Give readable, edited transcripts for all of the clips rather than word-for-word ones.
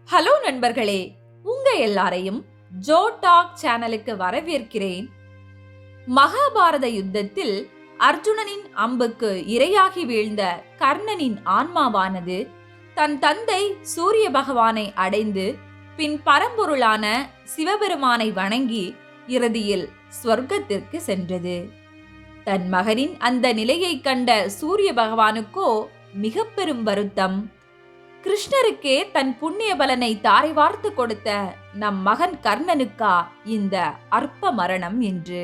Hello நண்பர்களே, உங்க எல்லாரையும் ஜோ டாக் சேனலுக்கு வரவேற்கிறேன். மகாபாரத யுத்தத்தில் அர்ஜுனனின் அம்புக்கு இரையாகி வீழ்ந்த கர்ணனின் ஆன்மாவானது தன் தந்தை சூரிய பகவானை அடைந்து பின் பரம்பொருளான சிவபெருமானை வணங்கி இறுதியில் ஸ்வர்க்கத்திற்கு சென்றது. தன் மகனின் அந்த நிலையை கண்ட சூரிய பகவானுக்கோ மிக பெரும் வருத்தம். கிருஷ்ணருக்கே தன் புண்ணிய பலனை தாரை வார்த்து கொடுத்த நம் மகன் கர்ணனுக்கா இந்த அற்ப மரணம் என்று.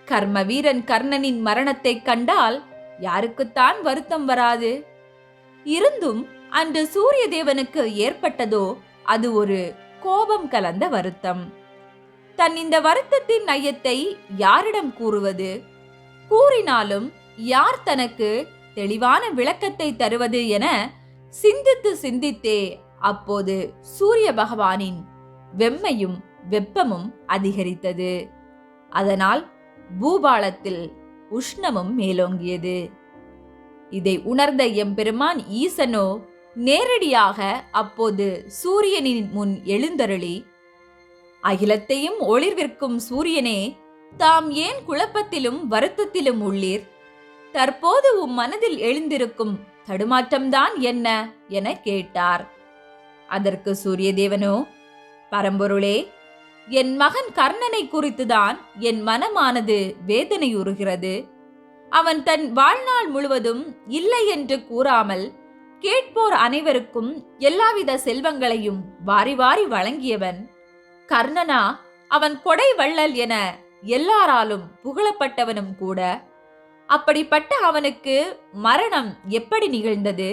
கர்ம வீரன் கர்ணனின் மரணத்தை கண்டால் யாருக்குத்தான் வருத்தம் வராது? இருந்தும் அன்று சூரிய தேவனுக்கு ஏற்பட்டதோ அது ஒரு கோபம் கலந்த வருத்தம். தன் இந்த வருத்தத்தின் ஐயத்தை யாரிடம் கூறுவது? கூறினாலும் யார் தனக்கு தெளிவான விளக்கத்தை தருவது என சிந்தித்து சிந்தித்தே அப்போது சூரிய பகவானின் வெம்மையும் வெப்பமும் அதிகரித்தது. அதனால் பூபாலத்தில் உஷ்ணமும் மேலோங்கியது. இதை உணர்ந்த எம்பெருமான் ஈசனோ நேரடியாக அப்போது சூரியனின் முன் எழுந்தருளி, அகிலத்தையும் ஒளிர்விற்கும் சூரியனே, தாம் ஏன் குழப்பத்திலும் வருத்தத்திலும் உள்ளீர்? தற்போது மனதில் எழுந்திருக்கும் தடுமாற்றம்தான் என்ன என கேட்டார். அதற்கு சூரியதேவனோ, பரம்பொருளே, என் மகன் கர்ணனை குறித்துதான் என் மனமானது வேதனையுறுகிறது. அவன் தன் வாழ்நாள் முழுவதும் இல்லை என்று கூறாமல் கேட்போர் அனைவருக்கும் எல்லாவித செல்வங்களையும் வாரி வாரி வழங்கியவன். கர்ணனா அவன் கொடை வள்ளல் என எல்லாராலும் புகழப்பட்டவனும் கூட. அப்படிப்பட்ட அவனுக்கு மரணம் எப்படி நிகழ்ந்தது?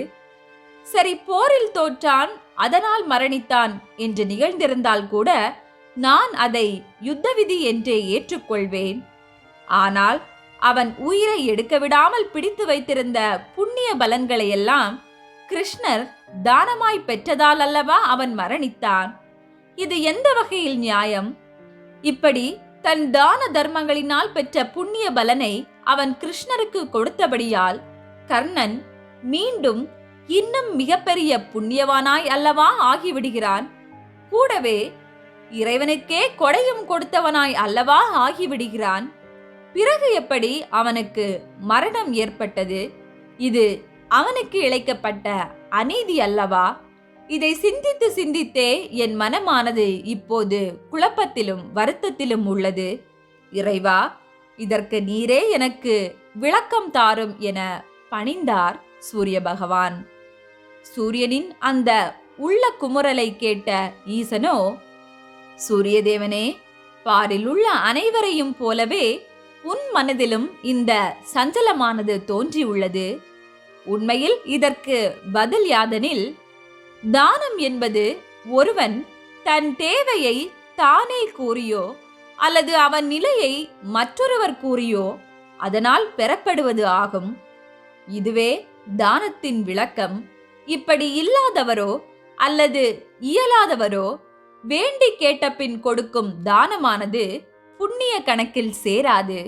சரி, போரில் தோற்றான், அதனால் மரணித்தான் என்று நிகழ்ந்திருந்தால் கூட நான் அதை யுத்த விதி என்றே ஏற்றுக்கொள்வேன். ஆனால் அவன் உயிரை எடுக்க விடாமல் பிடித்து வைத்திருந்த புண்ணிய பலன்களை எல்லாம் கிருஷ்ணர் தானமாய் பெற்றதால் அல்லவா அவன் மரணித்தான். இது எந்த வகையில் நியாயம்? இப்படி தன் தான தர்மங்களினால் பெற்ற புண்ணிய பலனை அவன் கிருஷ்ணருக்கு கொடுத்தபடியால் கர்ணன் மீண்டும் இன்னும் மிகப்பெரிய புண்ணியவானாய் அல்லவா ஆகிவிடுகிறான். கூடவே இறைவனுக்கே கொடையும் கொடுத்தவனாய் அல்லவா ஆகிவிடுகிறான். பிறகு எப்படி அவனுக்கு மரணம் ஏற்பட்டது? இது அவனுக்கு இழைக்கப்பட்ட அநீதி அல்லவா? இதை சிந்தித்து சிந்தித்தே என் மனமானது இப்போது குழப்பத்திலும் வருத்தத்திலும் உள்ளது. இறைவா, இதற்கு நீரே எனக்கு விளக்கம் தாரும் என பணிந்தார் சூரிய பகவான். சூரியனின் அந்த உள்ள குமுறலை கேட்ட ஈசனோ, சூரியதேவனே, பாரில் உள்ள அனைவரையும் போலவே உன் மனதிலும் இந்த சஞ்சலமானது தோன்றியுள்ளது. உண்மையில் இதற்கு பதில் யாதெனில், தானம் என்பது ஒருவன் தன் தேவையை தானே கூறியோ அல்லது அவன் நிலையை மற்றொருவர் கூறியோ அதனால் பெறப்படுவது ஆகும். இதுவே தானத்தின் விளக்கம். இப்படி இல்லாதவரோ அல்லது இயலாதவரோ வேண்டி கேட்ட பின் கொடுக்கும் தானமானது புண்ணிய கணக்கில் சேராது.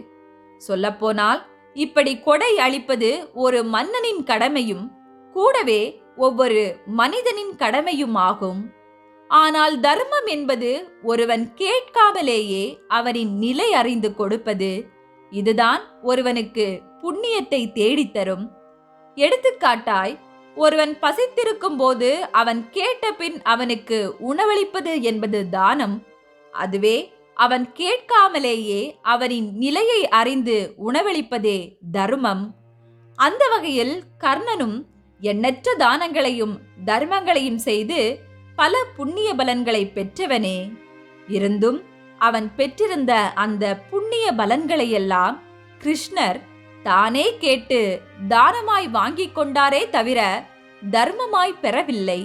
சொல்லப்போனால் இப்படி கொடை அளிப்பது ஒரு மன்னனின் கடமையும் கூடவே ஒவ்வொரு மனிதனின் கடமையும் ஆகும். ஆனால் தர்மம் என்பது ஒருவன் கேட்காமலேயே அவனின் நிலை அறிந்து கொடுப்பது. இதுதான் ஒருவனுக்கு புண்ணியத்தை தேடித்தரும். எடுத்துக்காட்டாய், ஒருவன் பசித்திருக்கும் போது அவன் கேட்ட பின் அவனுக்கு உணவளிப்பது என்பது தானம். அதுவே அவன் கேட்காமலேயே அவனின் நிலையை அறிந்து உணவளிப்பதே தர்மம். அந்த வகையில் கர்ணனும் எண்ணற்ற தானங்களையும் தர்மங்களையும் செய்து பல புண்ணிய பலன்களை பெற்றவனே. இருந்தும் அவன் பெற்றிருந்த அந்த புண்ணிய பலன்களையெல்லாம் கிருஷ்ணர் தானே கேட்டு தானமாய் வாங்கிக் கொண்டாரே தவிர தர்மமாய் பெறவில்லை.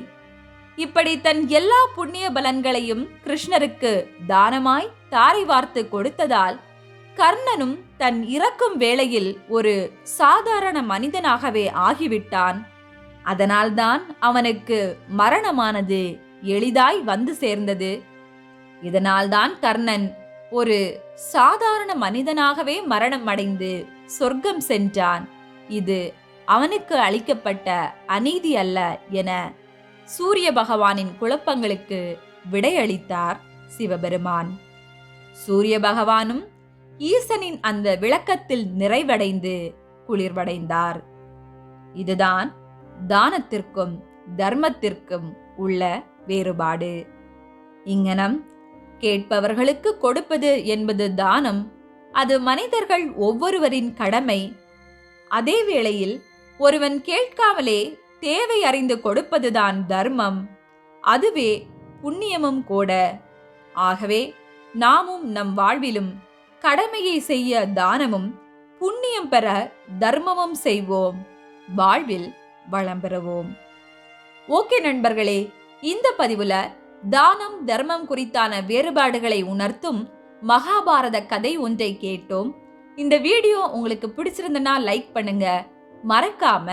இப்படி தன் எல்லா புண்ணிய பலன்களையும் கிருஷ்ணருக்கு தானமாய் தாரை வார்த்து கொடுத்ததால் கர்ணனும் தன் இறக்கும் வேளையில் ஒரு சாதாரண மனிதனாகவே ஆகிவிட்டான். அதனால்தான் அவனுக்கு மரணமானது எளிதாய் வந்து சேர்ந்தது. இதனால்தான் கர்ணன் ஒரு சாதாரண மனிதனாகவே மரணம் அடைந்து சொர்க்கம் சென்றான். இது அவனுக்கு அளிக்கப்பட்ட அநீதி அல்ல என சூரிய பகவானின் குழப்பங்களுக்கு விடையளித்தார் சிவபெருமான். சூரிய பகவானும் ஈசனின் அந்த விளக்கத்தில் நிறைவடைந்து குளிர்வடைந்தார். இதுதான் தானத்திற்கும் தர்மத்திற்கும் உள்ள வேறுபாடு. இங்ஙனம் கேட்பவர்களுக்கு கொடுப்பது என்பது தானம். அது மனிதர்கள் ஒவ்வொருவரின் கடமை. அதே வேளையில் ஒருவன் கேட்காமலே தேவை அறிந்து கொடுப்பதுதான் தர்மம். அதுவே புண்ணியமும் கூட. ஆகவே நாமும் நம் வாழ்விலும் கடமையை செய்ய தானமும், புண்ணியம் பெற தர்மமும் செய்வோம். வாழ்வில் வளம் பெறுவோம். ஓகே நண்பர்களே, இந்த பதிவுல தானம் தர்மம் குறித்தான வேறுபாடுகளை உணர்த்தும் மகாபாரத கதை ஒன்றை கேட்டோம். இந்த வீடியோ உங்களுக்கு பிடிச்சிருந்தனா லைக் பண்ணுங்க. மறக்காம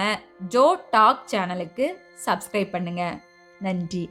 ஜோ டாக் சேனலுக்கு சப்ஸ்கிரைப் பண்ணுங்க. நன்றி.